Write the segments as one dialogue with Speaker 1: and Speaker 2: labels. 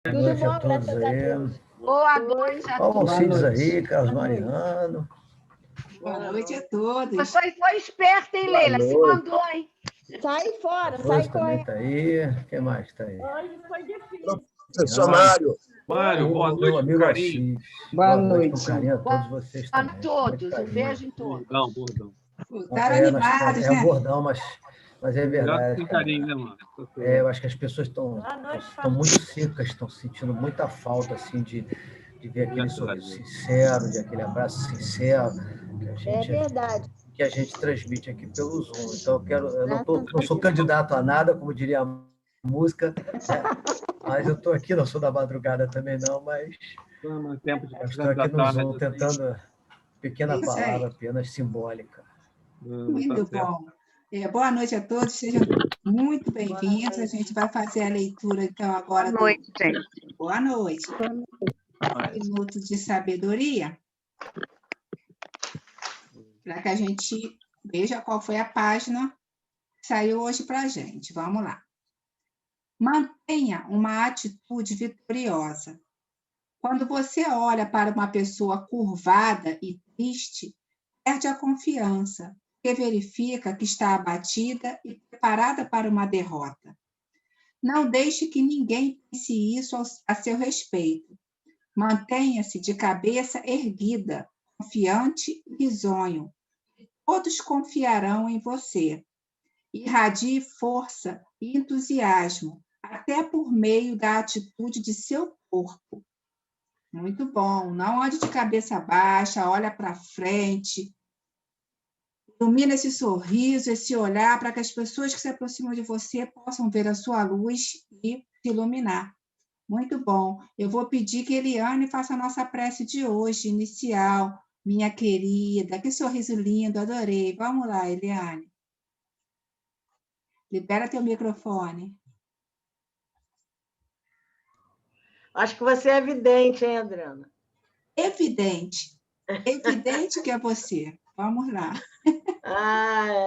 Speaker 1: Boa
Speaker 2: Tudo
Speaker 1: noite
Speaker 2: bom,
Speaker 1: a todos
Speaker 2: graças a
Speaker 1: aí.
Speaker 2: Deus.
Speaker 3: Boa noite a
Speaker 1: Ó, o
Speaker 3: todos.
Speaker 1: Alcides aí, Carlos
Speaker 2: Boa noite.
Speaker 1: Mariano.
Speaker 4: Boa noite a todos.
Speaker 3: Você foi esperta, hein, Leila? Se mandou, hein?
Speaker 2: Sai fora,
Speaker 1: A
Speaker 2: sai
Speaker 1: Rose também
Speaker 2: correndo.
Speaker 1: está aí. Quem mais está aí?
Speaker 2: Hoje foi difícil.
Speaker 5: Professor Mário.
Speaker 6: Mário, boa
Speaker 1: Meu
Speaker 6: noite,
Speaker 1: amigo
Speaker 6: carinho.
Speaker 1: Alcides.
Speaker 4: Boa
Speaker 1: com
Speaker 4: noite.
Speaker 1: carinho a todos vocês
Speaker 3: A
Speaker 1: também.
Speaker 3: todos.
Speaker 1: Muito
Speaker 3: Um
Speaker 1: carinho.
Speaker 3: beijo em todos.
Speaker 6: Bordão.
Speaker 4: Voltaram
Speaker 1: Nós
Speaker 4: animados,
Speaker 1: estamos, é um
Speaker 4: né?
Speaker 1: bordão, mas é
Speaker 6: Gato
Speaker 1: verdade.
Speaker 6: tem
Speaker 1: cara.
Speaker 6: carinho, né, mano?
Speaker 1: Eu acho que as pessoas estão muito secas, estão sentindo muita falta assim, de ver aquele
Speaker 6: Graças a
Speaker 1: sorriso
Speaker 6: Deus.
Speaker 1: sincero, de aquele abraço sincero
Speaker 2: É verdade.
Speaker 1: que a gente transmite aqui pelo Zoom. Então, eu não sou candidato a nada, como diria a música, né? Mas eu estou aqui, não sou da madrugada também não, mas
Speaker 6: Tempo de
Speaker 1: eu estou aqui no Zoom tentando, pequena
Speaker 4: Isso aí.
Speaker 1: palavra, apenas simbólica.
Speaker 4: Muito bom. Boa noite a todos, sejam muito bem-vindos. A gente vai fazer a leitura, então, agora.
Speaker 3: Boa noite, gente.
Speaker 4: Boa noite. Minutos de sabedoria. Para que a gente veja qual foi a página que saiu hoje para a gente. Vamos lá. Mantenha uma atitude vitoriosa. Quando você olha para uma pessoa curvada e triste, perde a confiança, porque verifica que está abatida e preparada para uma derrota. Não deixe que ninguém pense isso a seu respeito. Mantenha-se de cabeça erguida, confiante e risonho. Todos confiarão em você. Irradie força e entusiasmo, até por meio da atitude de seu corpo. Muito bom. Não ande de cabeça baixa, olha para frente. Ilumina esse sorriso, esse olhar, para que as pessoas que se aproximam de você possam ver a sua luz e se iluminar. Muito bom. Eu vou pedir que Eliane faça a nossa prece de hoje, inicial. Minha querida, que sorriso lindo, adorei. Vamos lá, Eliane. Libera teu microfone.
Speaker 7: Acho que você é evidente, hein, Adriana?
Speaker 4: Evidente. Evidente que é você. Vamos lá.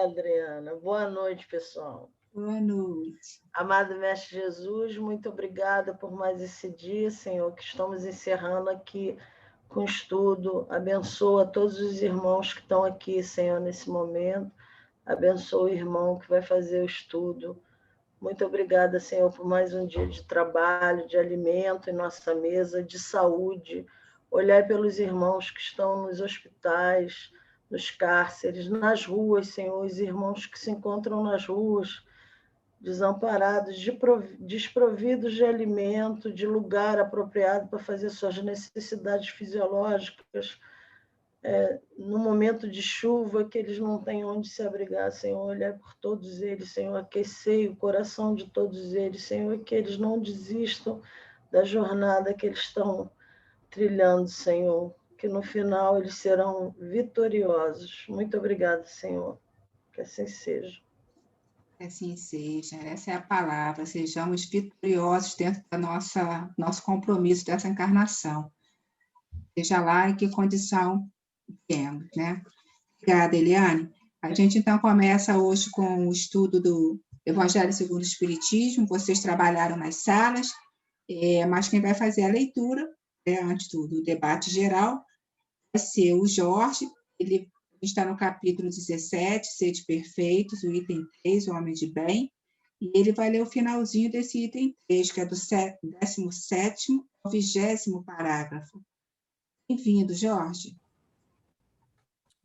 Speaker 7: Adriana. Boa noite, pessoal.
Speaker 4: Boa noite.
Speaker 7: Amado Mestre Jesus, muito obrigada por mais esse dia, Senhor, que estamos encerrando aqui com o estudo. Abençoa todos os irmãos que estão aqui, Senhor, nesse momento. Abençoa o irmão que vai fazer o estudo. Muito obrigada, Senhor, por mais um dia de trabalho, de alimento em nossa mesa, de saúde. Olhai pelos irmãos que estão nos hospitais, nos cárceres, nas ruas, Senhor, os irmãos que se encontram nas ruas, desamparados, desprovidos de alimento, de lugar apropriado para fazer suas necessidades fisiológicas, no momento de chuva, que eles não têm onde se abrigar, Senhor, olhar por todos eles, Senhor, aquecer o coração de todos eles, Senhor, que eles não desistam da jornada que eles estão trilhando, Senhor, que no final eles serão vitoriosos. Muito obrigada, Senhor, que assim seja.
Speaker 4: Que assim seja, essa é a palavra, sejamos vitoriosos dentro da nosso compromisso dessa encarnação. Seja lá em que condição temos, né? Obrigada, Eliane. A gente, então, começa hoje com o estudo do Evangelho segundo o Espiritismo. Vocês trabalharam nas salas, mas quem vai fazer a leitura, antes do debate geral, vai ser o Jorge. Ele está no capítulo 17, Sede Perfeitos, o item 3, o Homem de Bem, e ele vai ler o finalzinho desse item 3, que é do 17º ao 20º parágrafo. Bem-vindo, Jorge.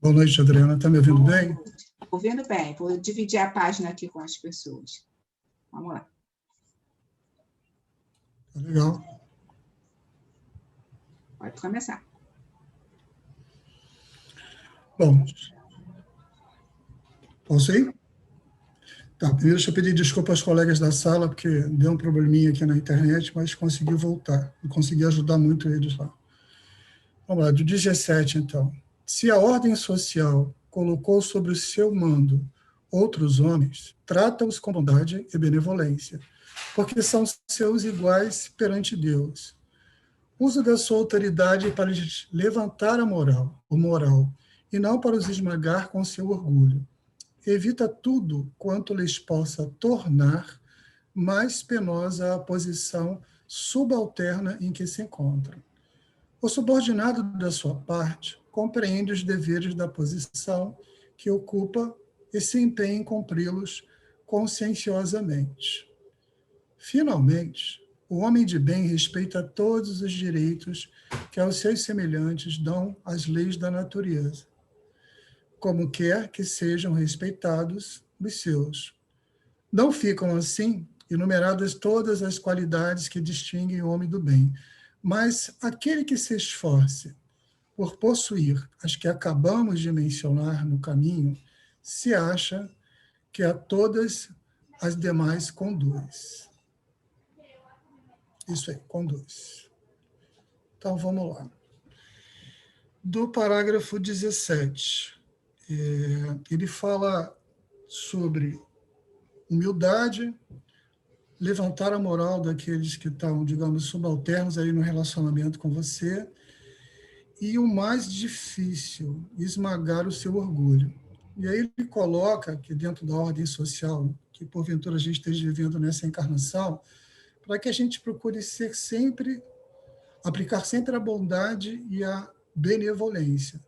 Speaker 8: Boa noite, Adriana. Está me ouvindo bem?
Speaker 4: Ouvindo bem. Vou dividir a página aqui com as pessoas. Vamos lá.
Speaker 8: Tá legal.
Speaker 4: Pode começar.
Speaker 8: Bom, posso ir? Tá, primeiro deixa eu pedir desculpa aos colegas da sala, porque deu um probleminha aqui na internet, mas consegui voltar. E consegui ajudar muito eles lá. Vamos lá, do 17, então. Se a ordem social colocou sobre o seu mando outros homens, trata-os com bondade e benevolência, porque são seus iguais perante Deus. Usa da sua autoridade para lhes levantar o moral, e não para os esmagar com seu orgulho. Evita tudo quanto lhes possa tornar mais penosa a posição subalterna em que se encontra. O subordinado, da sua parte, compreende os deveres da posição que ocupa e se empenha em cumpri-los conscienciosamente. Finalmente, o homem de bem respeita todos os direitos que aos seus semelhantes dão as leis da natureza, como quer que sejam respeitados os seus. Não ficam, assim, enumeradas todas as qualidades que distinguem o homem do bem, mas aquele que se esforce por possuir as que acabamos de mencionar no caminho, se acha que a todas as demais conduz. Isso aí, conduz. Então, vamos lá. Do parágrafo 17, ele fala sobre humildade, levantar a moral daqueles que estão, digamos, subalternos aí no relacionamento com você, e o mais difícil, esmagar o seu orgulho. E aí ele coloca que dentro da ordem social, que porventura a gente esteja vivendo nessa encarnação, para que a gente procure ser sempre, aplicar sempre a bondade e a benevolência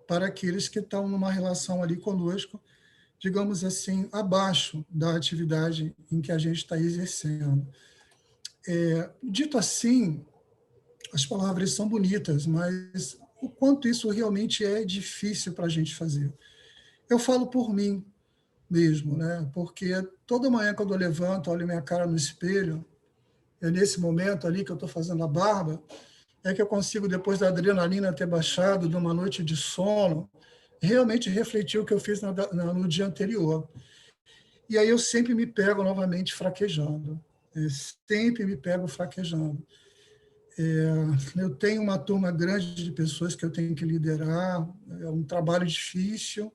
Speaker 8: para aqueles que estão numa relação ali conosco, digamos assim, abaixo da atividade em que a gente está exercendo. Dito assim, as palavras são bonitas, mas o quanto isso realmente é difícil para a gente fazer. Eu falo por mim mesmo, né? Porque toda manhã, quando eu levanto, olho minha cara no espelho, é nesse momento ali que eu estou fazendo a barba, é que eu consigo, depois da adrenalina ter baixado, de uma noite de sono, realmente refletir o que eu fiz no dia anterior. E aí eu sempre me pego novamente fraquejando. Eu sempre me pego fraquejando. Eu tenho uma turma grande de pessoas que eu tenho que liderar, é um trabalho difícil,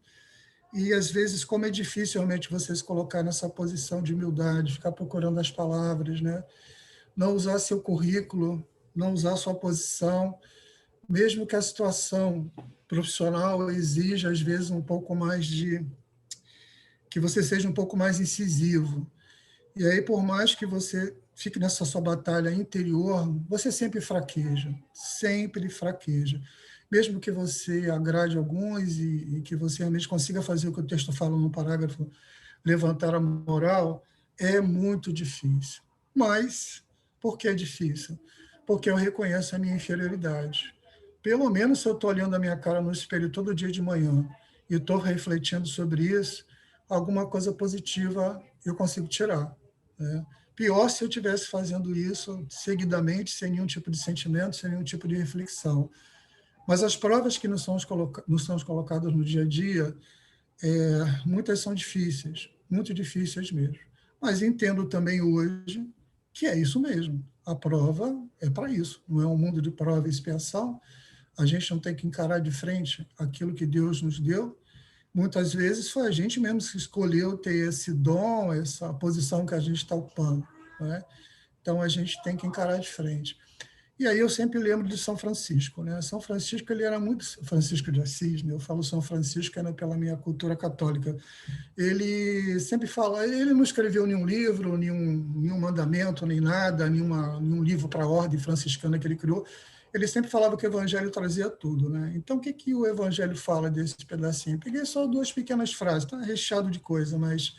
Speaker 8: e às vezes, como é difícil realmente você se colocar nessa posição de humildade, ficar procurando as palavras, né? Não usar seu currículo, não usar sua posição, mesmo que a situação profissional exija, às vezes, um pouco mais que você seja um pouco mais incisivo. E aí, por mais que você fique nessa sua batalha interior, você sempre fraqueja, mesmo que você agrade alguns e que você realmente consiga fazer o que o texto fala no parágrafo, levantar a moral, é muito difícil. Mas, por que é difícil? Porque eu reconheço a minha inferioridade. Pelo menos se eu estou olhando a minha cara no espelho todo dia de manhã e estou refletindo sobre isso, alguma coisa positiva eu consigo tirar, né? Pior se eu estivesse fazendo isso seguidamente, sem nenhum tipo de sentimento, sem nenhum tipo de reflexão. Mas as provas que nos são colocadas no dia a dia, muitas são difíceis, muito difíceis mesmo. Mas entendo também hoje que é isso mesmo. A prova é para isso. Não é um mundo de prova e expiação. A gente não tem que encarar de frente aquilo que Deus nos deu. Muitas vezes foi a gente mesmo que escolheu ter esse dom, essa posição que a gente está ocupando, né? Então, a gente tem que encarar de frente. E aí eu sempre lembro de São Francisco, né? São Francisco, ele era muito... Francisco de Assis, né? Eu falo São Francisco pela minha cultura católica. Ele sempre fala... Ele não escreveu nenhum livro, nenhum mandamento, nem nada, nenhum livro para a ordem franciscana que ele criou. Ele sempre falava que o Evangelho trazia tudo, né? Então, o que o Evangelho fala desse pedacinho? Peguei só 2 pequenas frases, está recheado de coisa, mas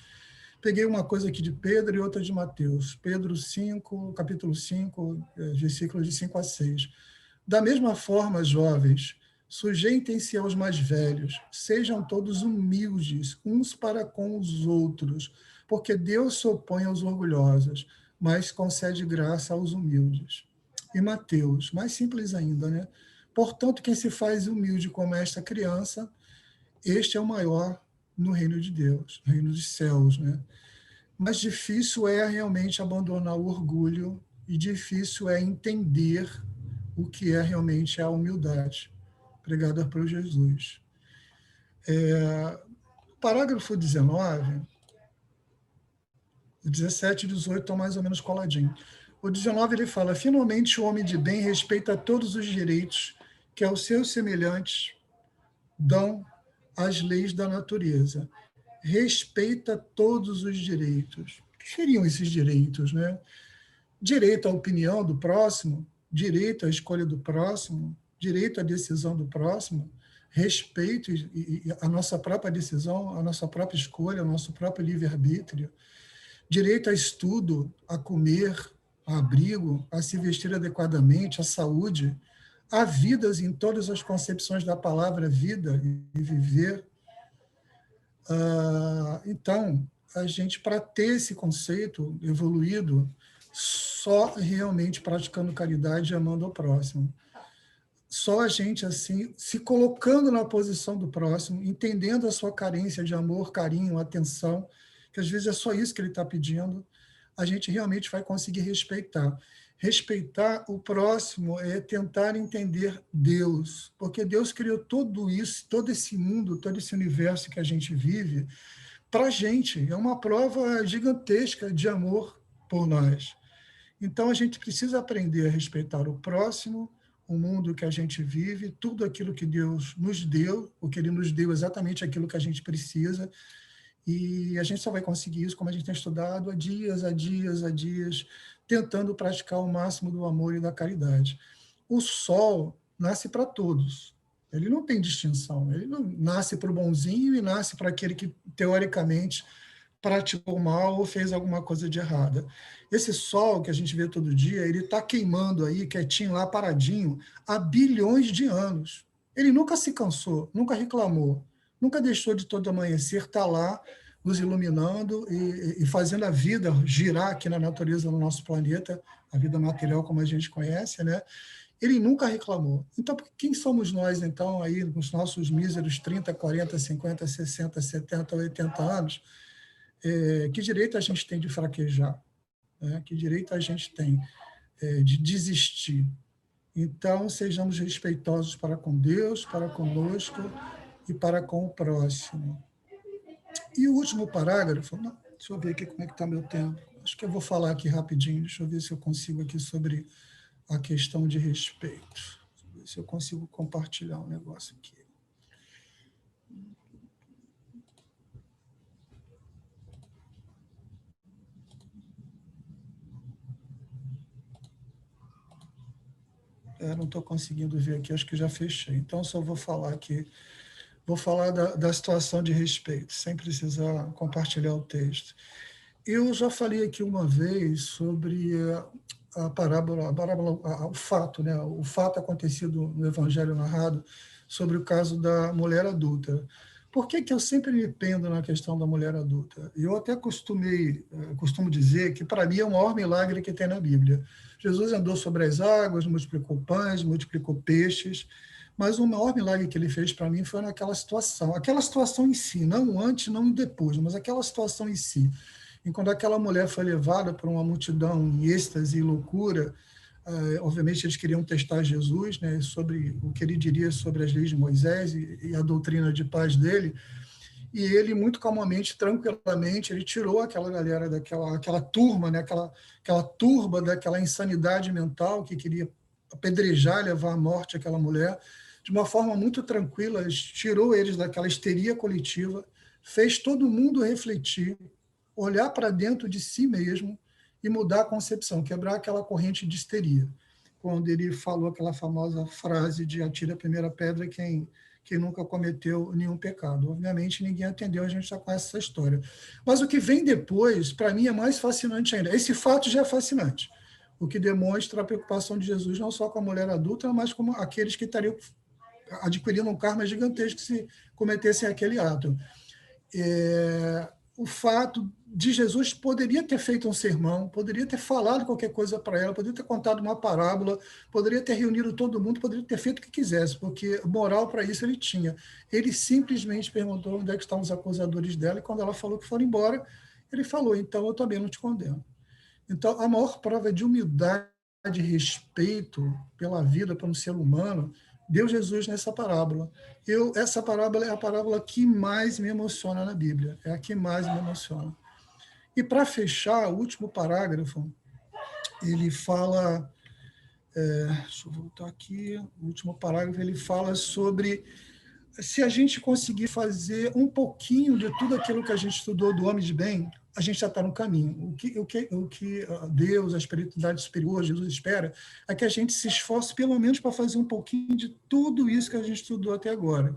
Speaker 8: peguei uma coisa aqui de Pedro e outra de Mateus. Pedro 5, capítulo 5, versículos de 5 a 6. Da mesma forma, jovens, sujeitem-se aos mais velhos, sejam todos humildes, uns para com os outros, porque Deus se opõe aos orgulhosos, mas concede graça aos humildes. E Mateus, mais simples ainda, né? Portanto, quem se faz humilde como esta criança, este é o maior no reino de Deus, no reino dos céus, né? Mas difícil é realmente abandonar o orgulho e difícil é entender o que é realmente a humildade pregada por Jesus. O parágrafo 19, o 17 e 18 estão mais ou menos coladinhos. O 19 ele fala, finalmente o homem de bem respeita todos os direitos que aos seus semelhantes dão as leis da natureza. Respeita todos os direitos. O que seriam esses direitos, né? direito à opinião do próximo, direito à escolha do próximo, direito à decisão do próximo, respeito à nossa própria decisão, à nossa própria escolha, ao nosso próprio livre-arbítrio, direito a estudo, a comer, a abrigo, a se vestir adequadamente, a saúde, a vidas em todas as concepções da palavra vida e viver. Então, a gente, para ter esse conceito evoluído, só realmente praticando caridade e amando ao próximo. Só a gente, assim, se colocando na posição do próximo, entendendo a sua carência de amor, carinho, atenção, que às vezes é só isso que ele está pedindo, a gente realmente vai conseguir respeitar. Respeitar o próximo é tentar entender Deus, porque Deus criou tudo isso, todo esse mundo, todo esse universo que a gente vive, para a gente. É uma prova gigantesca de amor por nós. Então, a gente precisa aprender a respeitar o próximo, o mundo que a gente vive, tudo aquilo que Deus nos deu, o que Ele nos deu exatamente aquilo que a gente precisa, e a gente só vai conseguir isso como a gente tem estudado há dias, tentando praticar o máximo do amor e da caridade. O sol nasce para todos, ele não tem distinção, ele não nasce para o bonzinho e nasce para aquele que, teoricamente, praticou mal ou fez alguma coisa de errada. Esse sol que a gente vê todo dia, ele está queimando aí, quietinho lá, paradinho, há bilhões de anos. Ele nunca se cansou, nunca reclamou, nunca deixou de todo amanhecer estar lá, nos iluminando e fazendo a vida girar aqui na natureza, no nosso planeta, a vida material como a gente conhece, né? Ele nunca reclamou. Então, quem somos nós, então, aí, nos nossos míseros 30, 40, 50, 60, 70, 80 anos, que direito a gente tem de fraquejar? Né? Que direito a gente tem de desistir? Então, sejamos respeitosos para com Deus, para conosco e para com o próximo. E o último parágrafo, deixa eu ver aqui como é que está meu tempo. Acho que eu vou falar aqui rapidinho, deixa eu ver se eu consigo aqui sobre a questão de respeito. Deixa eu ver se eu consigo compartilhar um negócio aqui. Não estou conseguindo ver aqui, acho que já fechei. Então, só vou falar aqui. Vou falar da situação de respeito, sem precisar compartilhar o texto. Eu já falei aqui uma vez sobre a parábola, o fato, né? O fato acontecido no Evangelho narrado sobre o caso da mulher adulta. Por que eu sempre me pendo na questão da mulher adulta? Eu até costumo dizer que, para mim, é o maior milagre que tem na Bíblia. Jesus andou sobre as águas, multiplicou pães, multiplicou peixes, mas o maior milagre que ele fez para mim foi naquela situação em si, não antes, não depois, mas aquela situação em si. E quando aquela mulher foi levada por uma multidão em êxtase e loucura, obviamente eles queriam testar Jesus, né, sobre o que ele diria sobre as leis de Moisés e a doutrina de paz dele, e ele muito calmamente, tranquilamente, ele tirou aquela galera aquela turma, né, aquela turba daquela insanidade mental que queria apedrejar, levar à morte aquela mulher, de uma forma muito tranquila, tirou eles daquela histeria coletiva, fez todo mundo refletir, olhar para dentro de si mesmo e mudar a concepção, quebrar aquela corrente de histeria. Quando ele falou aquela famosa frase de atira a primeira pedra quem nunca cometeu nenhum pecado. Obviamente, ninguém atendeu, a gente já conhece essa história. Mas o que vem depois, para mim, é mais fascinante ainda. Esse fato já é fascinante, o que demonstra a preocupação de Jesus não só com a mulher adulta, mas com aqueles que estariam adquirindo um karma gigantesco se cometessem aquele ato. O fato de Jesus poderia ter feito um sermão, poderia ter falado qualquer coisa para ela, poderia ter contado uma parábola, poderia ter reunido todo mundo, poderia ter feito o que quisesse, porque moral para isso ele tinha. Ele simplesmente perguntou onde é que estão os acusadores dela, e quando ela falou que foram embora, ele falou, então eu também não te condeno. Então, a maior prova de humildade e respeito pela vida, pelo ser humano, deu Jesus nessa parábola. Essa parábola é a parábola que mais me emociona na Bíblia, é a que mais me emociona. E, para fechar, o último parágrafo, ele fala... deixa eu voltar aqui. O último parágrafo, ele fala sobre se a gente conseguir fazer um pouquinho de tudo aquilo que a gente estudou do homem de bem, a gente já está no caminho. O que Deus, a espiritualidade superior, Jesus espera, é que a gente se esforce pelo menos para fazer um pouquinho de tudo isso que a gente estudou até agora.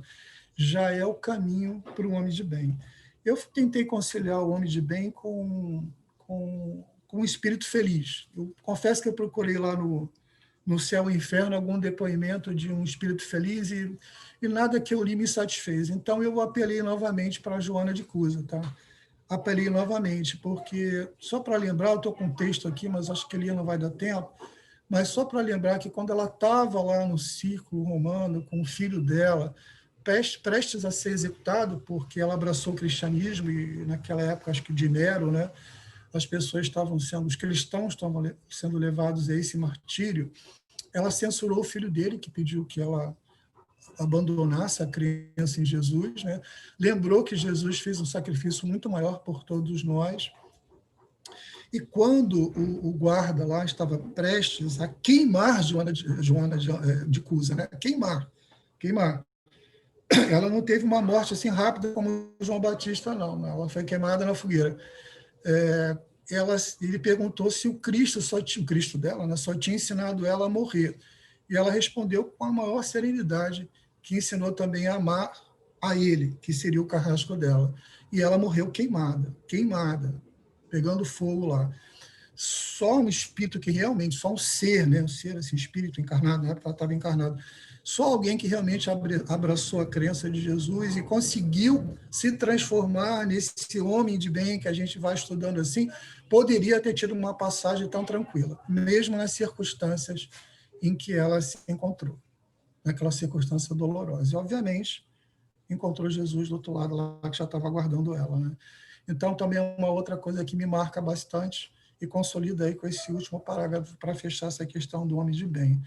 Speaker 8: Já é o caminho para o homem de bem. Eu tentei conciliar o homem de bem com um espírito feliz. Eu confesso que eu procurei lá no Céu e Inferno algum depoimento de um espírito feliz e nada que eu li me satisfez. Então, eu apelei novamente para a Joana de Cusa, tá? Apelei novamente, porque, só para lembrar, eu estou com um texto aqui, mas acho que ele não vai dar tempo, mas só para lembrar que quando ela estava lá no círculo romano com o filho dela, prestes a ser executado, porque ela abraçou o cristianismo, e naquela época, acho que de Nero, né, as pessoas estavam sendo, os cristãos estavam sendo levados a esse martírio, ela censurou o filho dele, que pediu que ela abandonasse a crença em Jesus, né? Lembrou que Jesus fez um sacrifício muito maior por todos nós. E quando o guarda lá estava prestes a queimar Joana de Cusa, né? Queimar. Ela não teve uma morte assim rápida como João Batista, não. Ela foi queimada na fogueira. Ele perguntou se o Cristo dela, né, só tinha ensinado ela a morrer. E ela respondeu com a maior serenidade, que ensinou também a amar a ele, que seria o carrasco dela. E ela morreu queimada, pegando fogo lá. Só um espírito que realmente, só um ser, né, um ser, assim, espírito encarnado, na época ela estava encarnada, só alguém que realmente abraçou a crença de Jesus e conseguiu se transformar nesse homem de bem que a gente vai estudando assim, poderia ter tido uma passagem tão tranquila, mesmo nas circunstâncias em que ela se encontrou, naquela circunstância dolorosa. E, obviamente, encontrou Jesus do outro lado lá, que já estava aguardando ela, né? Então, também é uma outra coisa que me marca bastante e consolida aí com esse último parágrafo para fechar essa questão do homem de bem.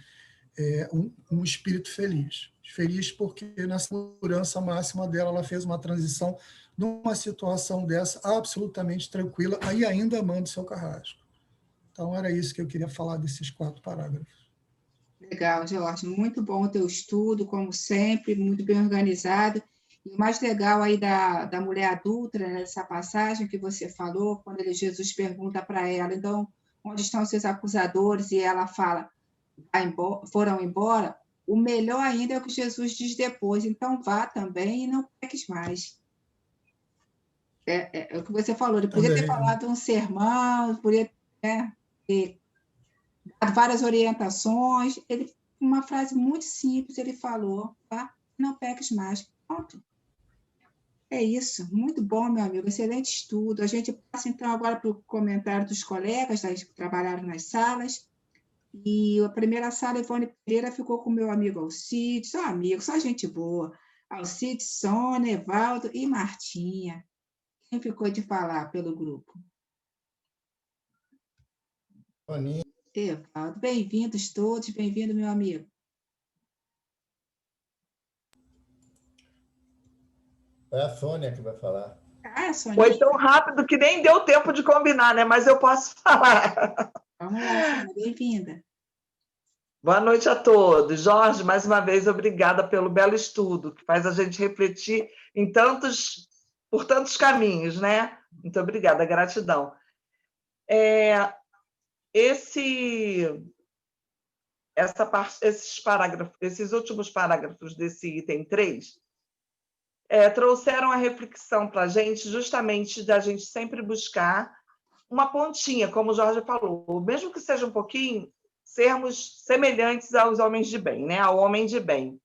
Speaker 8: Um espírito feliz. Feliz porque, na segurança máxima dela, ela fez uma transição numa situação dessa absolutamente tranquila e ainda amando seu carrasco. Então, era isso que eu queria falar desses 4 parágrafos.
Speaker 4: Legal, Jorge. Muito bom o teu estudo, como sempre, muito bem organizado. E o mais legal aí da mulher adulta, nessa passagem que você falou, quando Jesus pergunta para ela, então, onde estão seus acusadores? E ela fala, foram embora. O melhor ainda é o que Jesus diz depois, então vá também e não peques mais. É o que você falou, ele podia ter falado um sermão, podia ter dado várias orientações, uma frase muito simples, ele falou, vá, não peques mais, pronto. É isso, muito bom, meu amigo, excelente estudo. A gente passa, então, agora para o comentário dos colegas que trabalharam nas salas. E a primeira sala, Ivone Pereira, ficou com o meu amigo Alcides, só gente boa. Alcides, Sônia, Evaldo e Martinha. Quem ficou de falar pelo grupo?
Speaker 5: Soninha.
Speaker 4: Evaldo, bem-vindos todos, bem-vindo, meu amigo.
Speaker 5: É a Sônia que vai falar.
Speaker 4: Ah, Sônia.
Speaker 9: Foi tão rápido que nem deu tempo de combinar, né? Mas eu posso falar.
Speaker 4: Vamos lá, Sônia, bem-vinda.
Speaker 9: Boa noite a todos. Jorge, mais uma vez, obrigada pelo belo estudo, que faz a gente refletir por tantos caminhos, né? Muito obrigada, gratidão. Esses últimos parágrafos desse item 3 trouxeram a reflexão para a gente, justamente da gente sempre buscar uma pontinha, como o Jorge falou, mesmo que seja um pouquinho, sermos semelhantes aos homens de bem, né? Ao homem de bem.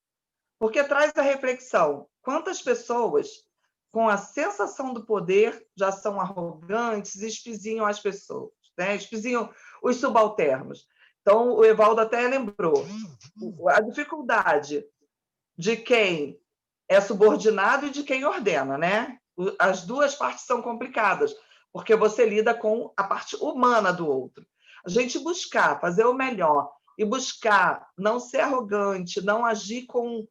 Speaker 9: Porque traz a reflexão, quantas pessoas, com a sensação do poder, já são arrogantes e espizinham as pessoas, né? Espizinham os subalternos. Então, o Evaldo até lembrou a dificuldade de quem é subordinado e de quem ordena, né? As duas partes são complicadas, porque você lida com a parte humana do outro. A gente buscar fazer o melhor e buscar não ser arrogante, não agir com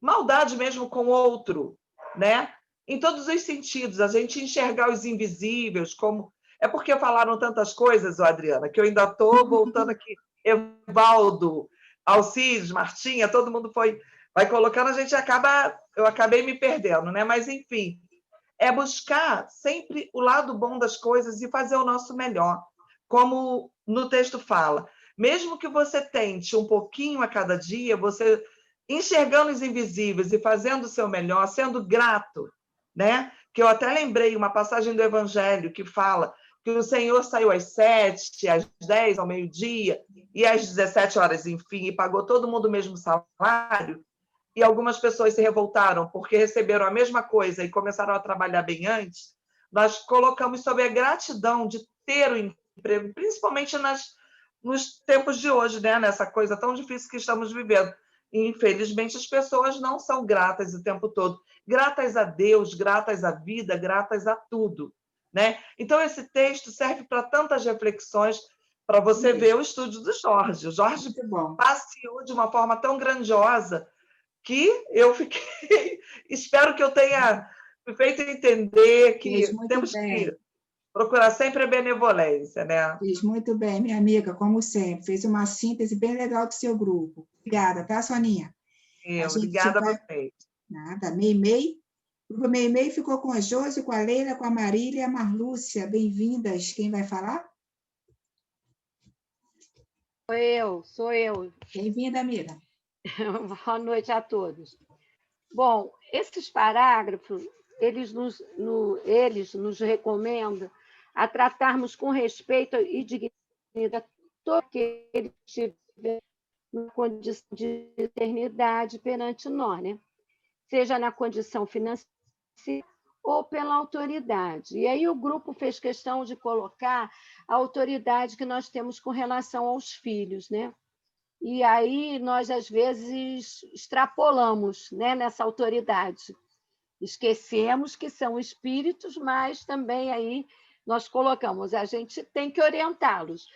Speaker 9: maldade mesmo com o outro, né? Em todos os sentidos, a gente enxergar os invisíveis como... É porque falaram tantas coisas, Adriana, que eu ainda estou voltando aqui. Evaldo, Alcides, Martinha, todo mundo vai colocando, eu acabei me perdendo, né? Mas, enfim, é buscar sempre o lado bom das coisas e fazer o nosso melhor. Como no texto fala, mesmo que você tente um pouquinho a cada dia, você enxergando os invisíveis e fazendo o seu melhor, sendo grato, né? Que eu até lembrei uma passagem do Evangelho que fala que o Senhor saiu às 7, às 10, ao meio-dia, e às 17 horas, enfim, e pagou todo mundo o mesmo salário, e algumas pessoas se revoltaram porque receberam a mesma coisa e começaram a trabalhar bem antes. Nós colocamos sobre a gratidão de ter o emprego, principalmente nos tempos de hoje, né? Nessa coisa tão difícil que estamos vivendo. E, infelizmente, as pessoas não são gratas o tempo todo. Gratas a Deus, gratas à vida, gratas a tudo, né? Então, esse texto serve para tantas reflexões, para você ver o estúdio do Jorge. O Jorge passeou de uma forma tão grandiosa que eu fiquei... Espero que eu tenha me feito entender que temos que procurar sempre a benevolência, né?
Speaker 4: Fez muito bem, minha amiga, como sempre. Fez uma síntese bem legal do seu grupo. Obrigada, tá, Soninha?
Speaker 9: Obrigada a vocês.
Speaker 4: Nada. Meimei. O grupo Meimei ficou com a Josi, com a Leila, com a Marília e a Marlúcia. Bem-vindas. Quem vai falar?
Speaker 3: Sou eu.
Speaker 4: Bem-vinda, amiga.
Speaker 3: Boa noite a todos. Bom, esses parágrafos, eles nos recomendam a tratarmos com respeito e dignidade todo que eles tiverem na condição de eternidade perante nós, né? Seja na condição financeira ou pela autoridade. E aí o grupo fez questão de colocar a autoridade que nós temos com relação aos filhos, né? E aí nós, às vezes, extrapolamos, né, nessa autoridade. Esquecemos que são espíritos, mas também aí nós colocamos, a gente tem que orientá-los.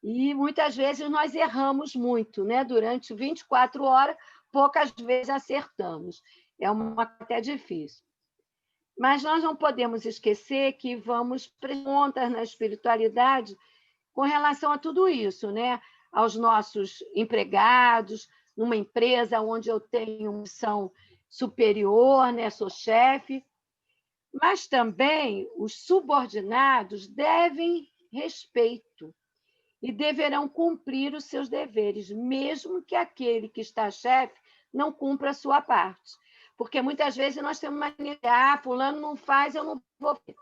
Speaker 3: E muitas vezes nós erramos muito, né? Durante 24 horas, poucas vezes acertamos. É até difícil. Mas nós não podemos esquecer que vamos prestar contas na espiritualidade com relação a tudo isso, né? Aos nossos empregados, numa empresa onde eu tenho uma missão superior, né? Sou chefe, mas também os subordinados devem respeito e deverão cumprir os seus deveres, mesmo que aquele que está chefe não cumpra a sua parte. Porque muitas vezes nós temos uma ideia, fulano não faz, eu não vou fazer.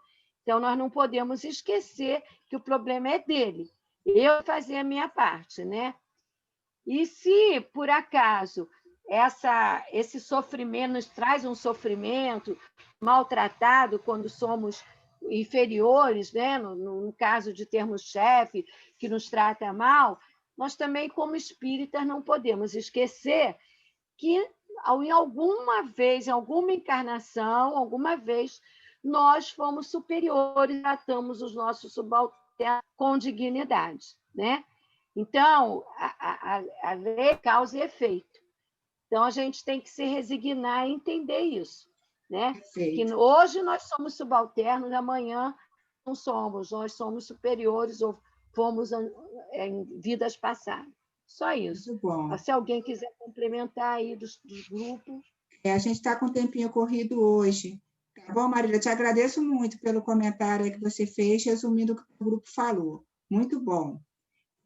Speaker 3: Então, nós não podemos esquecer que o problema é dele. Eu fazer a minha parte, né? E se, por acaso, esse sofrimento nos traz um sofrimento maltratado quando somos inferiores, né? No caso de termos chefe que nos trata mal, nós também, como espíritas, não podemos esquecer que, em alguma vez, em alguma encarnação, alguma vez, nós fomos superiores, tratamos os nossos subalternos com dignidade, né? Então, a lei é causa e efeito. Então, a gente tem que se resignar e entender isso, né? Que hoje nós somos subalternos, amanhã não somos, nós somos superiores ou fomos em vidas passadas. Só isso.
Speaker 4: Muito bom.
Speaker 3: Se alguém quiser complementar aí dos grupos.
Speaker 4: A gente está com um tempinho corrido hoje. Tá bom, Marília? Te agradeço muito pelo comentário que você fez, resumindo o que o grupo falou. Muito bom.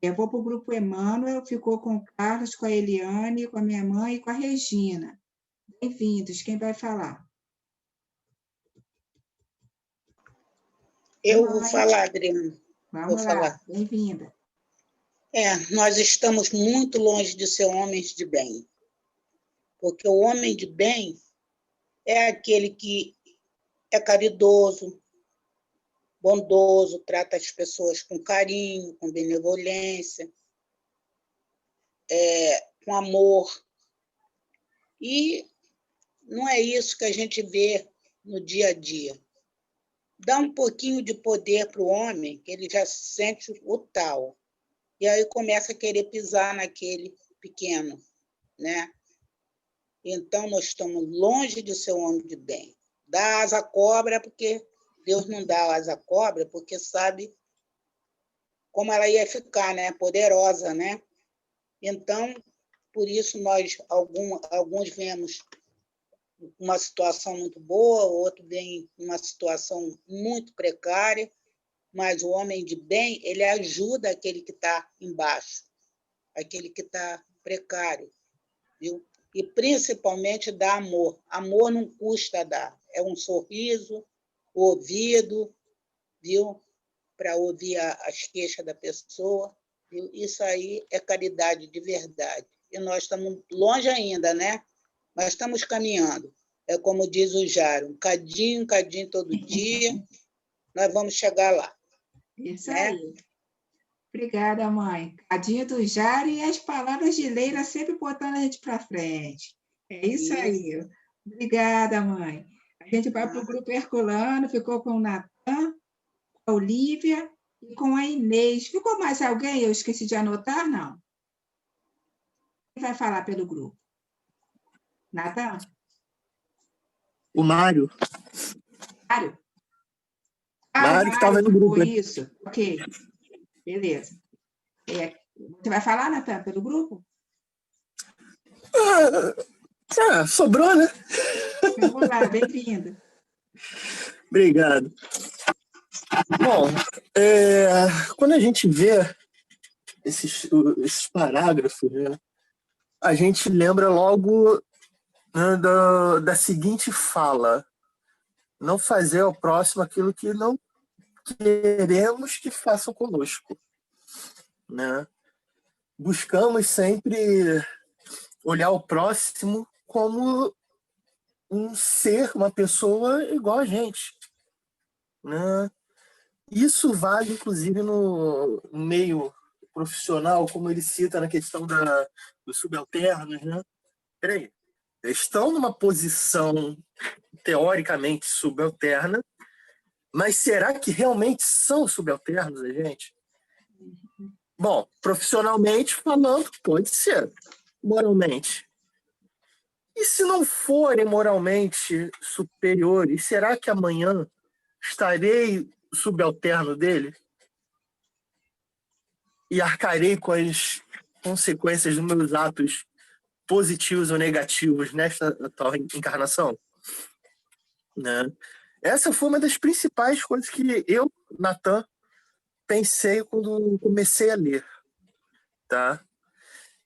Speaker 4: Eu vou para o grupo Emmanuel, ficou com o Carlos, com a Eliane, com a minha mãe e com a Regina. Bem-vindos. Quem vai falar?
Speaker 10: Eu vou falar, Adriana.
Speaker 4: Vamos lá. Bem-vinda.
Speaker 10: Nós estamos muito longe de ser homens de bem. Porque o homem de bem é aquele que é caridoso, bondoso, trata as pessoas com carinho, com benevolência, com amor. E não é isso que a gente vê no dia a dia. Dá um pouquinho de poder para o homem, que ele já se sente o tal. E aí começa a querer pisar naquele pequeno, né? Então, nós estamos longe de ser um homem de bem. Dá asa à cobra, porque Deus não dá asa à cobra, porque sabe como ela ia ficar, né? Poderosa, né? Então, por isso, nós, alguns vemos uma situação muito boa, o outro vem numa situação muito precária, mas o homem de bem, ele ajuda aquele que está embaixo, aquele que está precário, viu? E, principalmente, dá amor. Amor não custa dar. É um sorriso, o ouvido, viu? Para ouvir as queixas da pessoa. Viu? Isso aí é caridade de verdade. E nós estamos longe ainda, né? Mas estamos caminhando. É como diz o Jário, um cadinho todo dia, nós vamos chegar lá.
Speaker 4: Isso
Speaker 10: né?
Speaker 4: aí. Obrigada, mãe. Cadinho do Jário e as palavras de Leila sempre botando a gente para frente. É isso aí. Obrigada, mãe. A gente vai para o grupo Herculano, ficou com o Natan, com a Olívia e com a Inês. Ficou mais alguém? Eu esqueci de anotar, não? Quem vai falar pelo grupo? Natan?
Speaker 11: O Mário.
Speaker 4: Mário?
Speaker 11: Mário que estava no grupo.
Speaker 4: Isso, ok. Beleza. Você vai falar, Natan, pelo grupo?
Speaker 11: Sobrou, né?
Speaker 4: Vamos lá, bem-vindo.
Speaker 11: Obrigado. Bom, quando a gente vê esses parágrafos, né, a gente lembra logo, né, da seguinte fala: não fazer ao próximo aquilo que não queremos que façam conosco. Né? Buscamos sempre olhar o próximo como um ser, uma pessoa igual a gente. Né? Isso vale, inclusive, no meio profissional, como ele cita na questão dos subalternos. Né? Peraí, eles estão numa posição teoricamente subalterna, mas será que realmente são subalternos a gente? Bom, profissionalmente falando, pode ser. Moralmente. E se não forem moralmente superiores, será que amanhã estarei subalterno dele? E arcarei com as consequências dos meus atos positivos ou negativos nesta atual encarnação? Né? Essa foi uma das principais coisas que eu, Natan, pensei quando comecei a ler. Tá?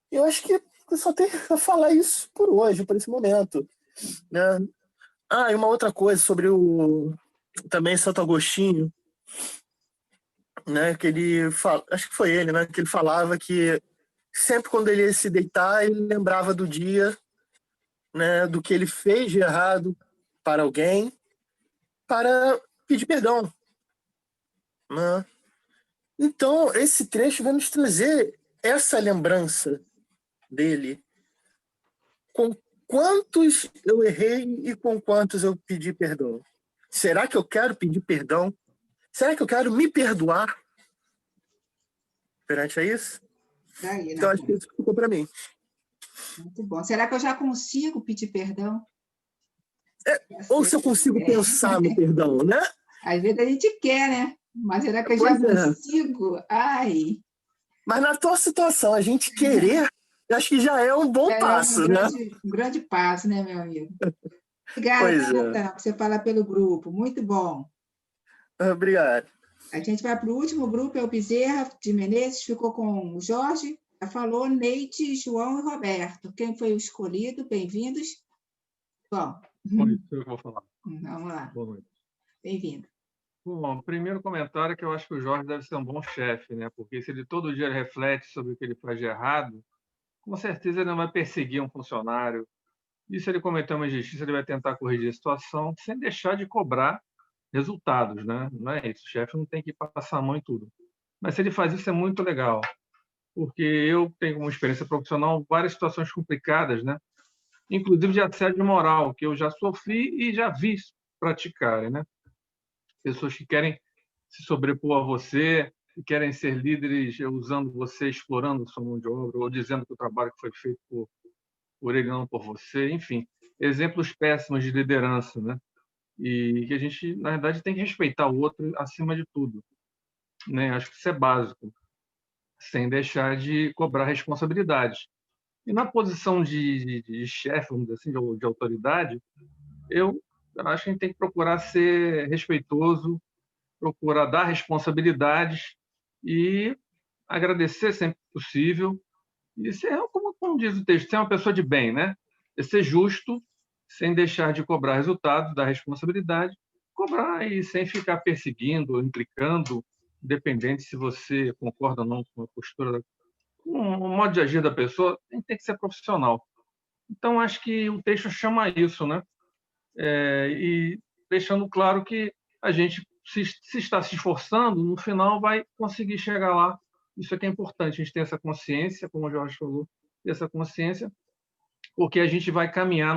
Speaker 11: Eu acho que eu só tenho a falar isso por hoje, por esse momento. Né? E uma outra coisa sobre também Santo Agostinho, né, que ele fala, acho que foi ele, né, que ele falava que sempre quando ele ia se deitar, ele lembrava do dia, né, do que ele fez de errado para alguém, para pedir perdão. Né? Então, esse trecho vai nos trazer essa lembrança dele. Com quantos eu errei e com quantos eu pedi perdão? Será que eu quero pedir perdão? Será que eu quero me perdoar perante a isso?
Speaker 4: Aí,
Speaker 11: então, acho que isso ficou para mim.
Speaker 4: Muito bom. Será que eu já consigo pedir perdão?
Speaker 11: Ou se eu consigo pensar no perdão, né?
Speaker 4: Às vezes a gente quer, né? Mas será que eu já consigo? Ai.
Speaker 11: Mas na tua situação, a gente querer, eu acho que já é um bom passo, né?
Speaker 4: Um grande passo, né, meu amigo? Obrigada, Natan, por você falar pelo grupo. Muito bom.
Speaker 11: Obrigado.
Speaker 4: A gente vai para o último grupo, é o Bezerra de Menezes, ficou com o Jorge, já falou, Neide, João e Roberto. Quem foi o escolhido? Bem-vindos. Bom.
Speaker 6: Eu vou falar.
Speaker 4: Vamos lá.
Speaker 6: Boa noite.
Speaker 4: Bem-vindo.
Speaker 6: Bom, primeiro comentário é que eu acho que o Jorge deve ser um bom chefe, né? Porque se ele todo dia reflete sobre o que ele faz de errado, com certeza ele não vai perseguir um funcionário. E se ele cometer uma injustiça, ele vai tentar corrigir a situação sem deixar de cobrar resultados, né? Não é isso. O chefe não tem que passar a mão em tudo. Mas se ele faz isso, é muito legal. Porque eu tenho como experiência profissional várias situações complicadas, né? Inclusive de assédio moral, que eu já sofri e já vi praticarem, né? Pessoas que querem se sobrepor a você, que querem ser líderes usando você, explorando sua mão de obra, ou dizendo que o trabalho que foi feito por ele, não por você. Enfim, exemplos péssimos de liderança, né? E que a gente, na verdade, tem que respeitar o outro acima de tudo. Né? Acho que isso é básico, sem deixar de cobrar responsabilidades. E na posição de chefe, vamos dizer assim, de autoridade, eu acho que a gente tem que procurar ser respeitoso, procurar dar responsabilidades e agradecer sempre que possível. E ser, como diz o texto, ser uma pessoa de bem, né? É ser justo, sem deixar de cobrar resultados, dar responsabilidade, cobrar e sem ficar perseguindo, implicando, independente se você concorda ou não com a postura, com o modo de agir da pessoa, tem que ser profissional. Então, acho que o texto chama isso, né? E deixando claro que a gente, se está se esforçando, no final vai conseguir chegar lá. Isso é que é importante, a gente ter essa consciência, como o Jorge falou, ter essa consciência, porque a gente vai caminhar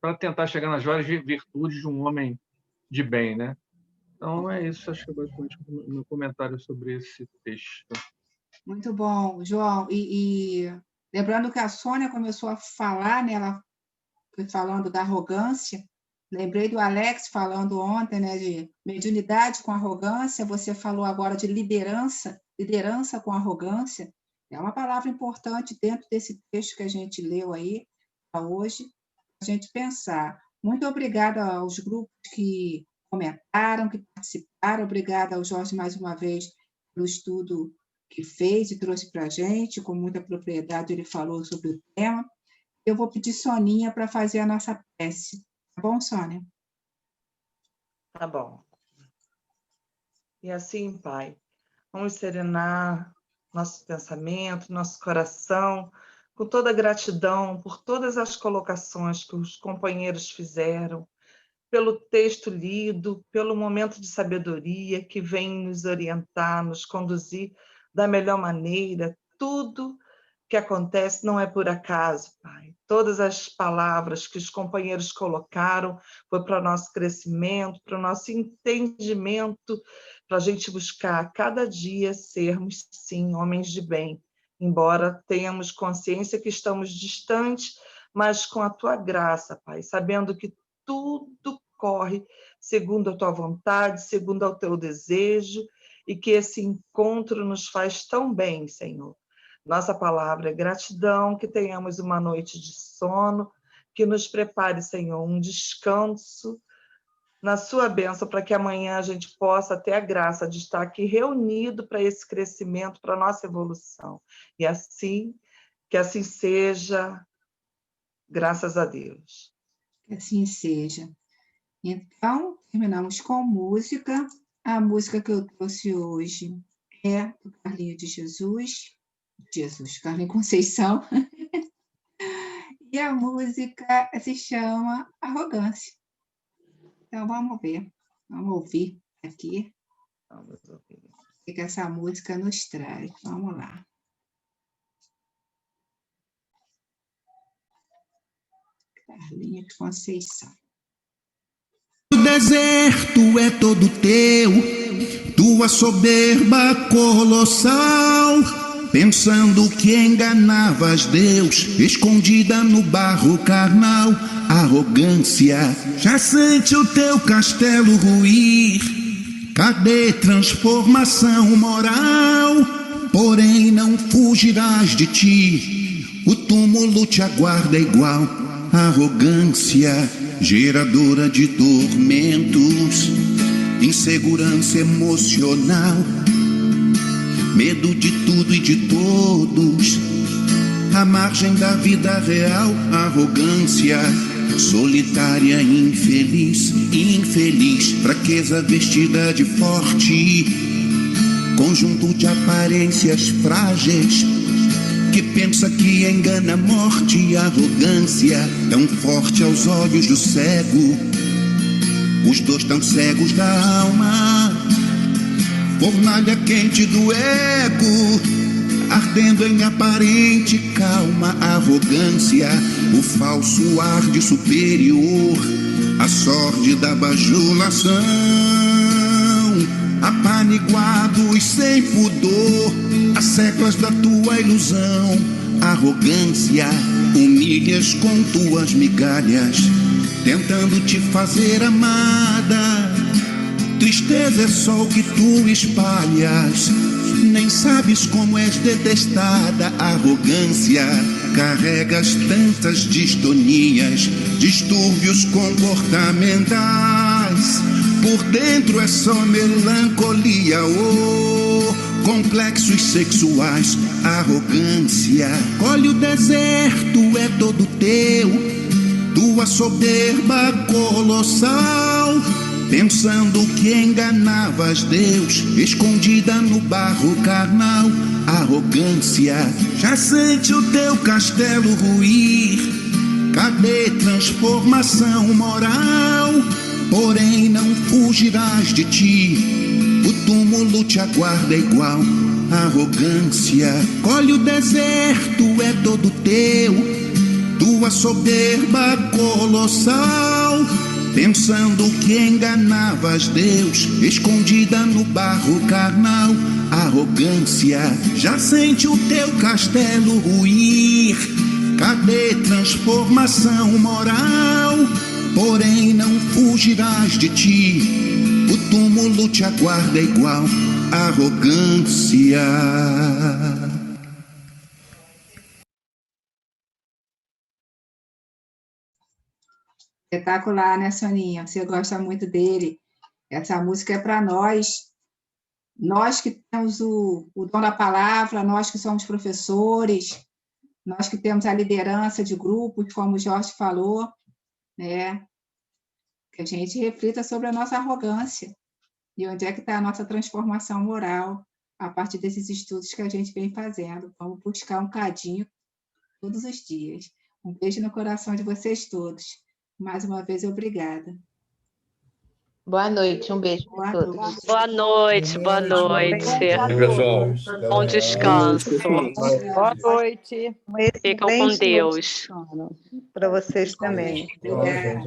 Speaker 6: para tentar chegar nas várias virtudes de um homem de bem, né? Então, é isso, acho que é basicamente o meu comentário sobre esse texto.
Speaker 4: Muito bom, João. E lembrando que a Sônia começou a falar, né? Ela foi falando da arrogância. Lembrei do Alex falando ontem, né, de mediunidade com arrogância. Você falou agora de liderança com arrogância. É uma palavra importante dentro desse texto que a gente leu aí hoje, a gente pensar. Muito obrigada aos grupos que comentaram, que participaram. Obrigada ao Jorge mais uma vez pelo estudo que fez e trouxe para a gente. Com muita propriedade ele falou sobre o tema. Eu vou pedir Soninha para fazer a nossa prece. Tá bom, Sônia?
Speaker 9: Tá bom. E assim, Pai, vamos serenar nosso pensamento, nosso coração, com toda a gratidão por todas as colocações que os companheiros fizeram, pelo texto lido, pelo momento de sabedoria que vem nos orientar, nos conduzir da melhor maneira. Tudo que acontece não é por acaso, Pai. Todas as palavras que os companheiros colocaram foi para o nosso crescimento, para o nosso entendimento, para a gente buscar a cada dia sermos, sim, homens de bem, embora tenhamos consciência que estamos distantes, mas com a Tua graça, Pai, sabendo que tudo corre segundo a Tua vontade, segundo o Teu desejo, e que esse encontro nos faz tão bem, Senhor. Nossa palavra é gratidão, que tenhamos uma noite de sono, que nos prepare, Senhor, um descanso na sua bênção, para que amanhã a gente possa ter a graça de estar aqui reunido para esse crescimento, para a nossa evolução. E assim, que assim seja, graças a Deus.
Speaker 4: Que assim seja. Então, terminamos com música. A música que eu trouxe hoje é do Carlinho de Jesus, Carlinho Conceição, e a música se chama Arrogância. Então, vamos ver, vamos ouvir aqui o que essa música nos traz. Vamos lá. Carlinho de Conceição.
Speaker 12: O deserto é todo teu, tua soberba colossal, pensando que enganavas Deus, escondida no barro carnal. Arrogância, já sente o teu castelo ruir. Cadê transformação moral? Porém não fugirás de ti, o túmulo te aguarda igual. Arrogância, geradora de tormentos, insegurança emocional, medo de tudo e de todos, à margem da vida real. Arrogância, solitária, infeliz, fraqueza vestida de forte, conjunto de aparências frágeis, que pensa que engana a morte. Arrogância, tão forte aos olhos do cego, os dois tão cegos da alma, fornalha quente do ego, ardendo em aparente calma. Arrogância, o falso ar de superior, a sórdida bajulação, apaniguados sem pudor, as séculas da tua ilusão. Arrogância, humilhas com tuas migalhas, tentando te fazer amada. Tristeza é só o que tu espalhas, nem sabes como és detestada. Arrogância, carregas tantas distonias, distúrbios comportamentais. Por dentro é só melancolia, complexos sexuais, arrogância. Colhe o deserto, é todo teu, tua soberba colossal. Pensando que enganavas Deus, escondida no barro carnal. Arrogância, já sente o teu castelo ruir. Cadê transformação moral? Porém não fugirás de ti, o túmulo te aguarda igual. Arrogância, colhe o deserto, é todo teu, tua soberba colossal. Pensando que enganavas Deus, escondida no barro carnal. Arrogância, já sente o teu castelo ruir. Cadê transformação moral? Porém não fugirás de ti, o túmulo te aguarda igual. Arrogância.
Speaker 4: Espetacular, né, Soninha? Você gosta muito dele. Essa música é para nós que temos o dom da palavra, nós que somos professores, nós que temos a liderança de grupos, como o Jorge falou, né? Que a gente reflita sobre a nossa arrogância e onde é que está a nossa transformação moral a partir desses estudos que a gente vem fazendo. Vamos buscar um cadinho todos os dias. Um beijo no coração de vocês todos. Mais uma vez, obrigada.
Speaker 13: Boa noite, um beijo para todos.
Speaker 14: Boa noite, boa noite.
Speaker 5: Pessoal.
Speaker 14: Bom descanso.
Speaker 2: Boa noite.
Speaker 14: Ficam com Deus.
Speaker 2: Para vocês também.
Speaker 4: Obrigada.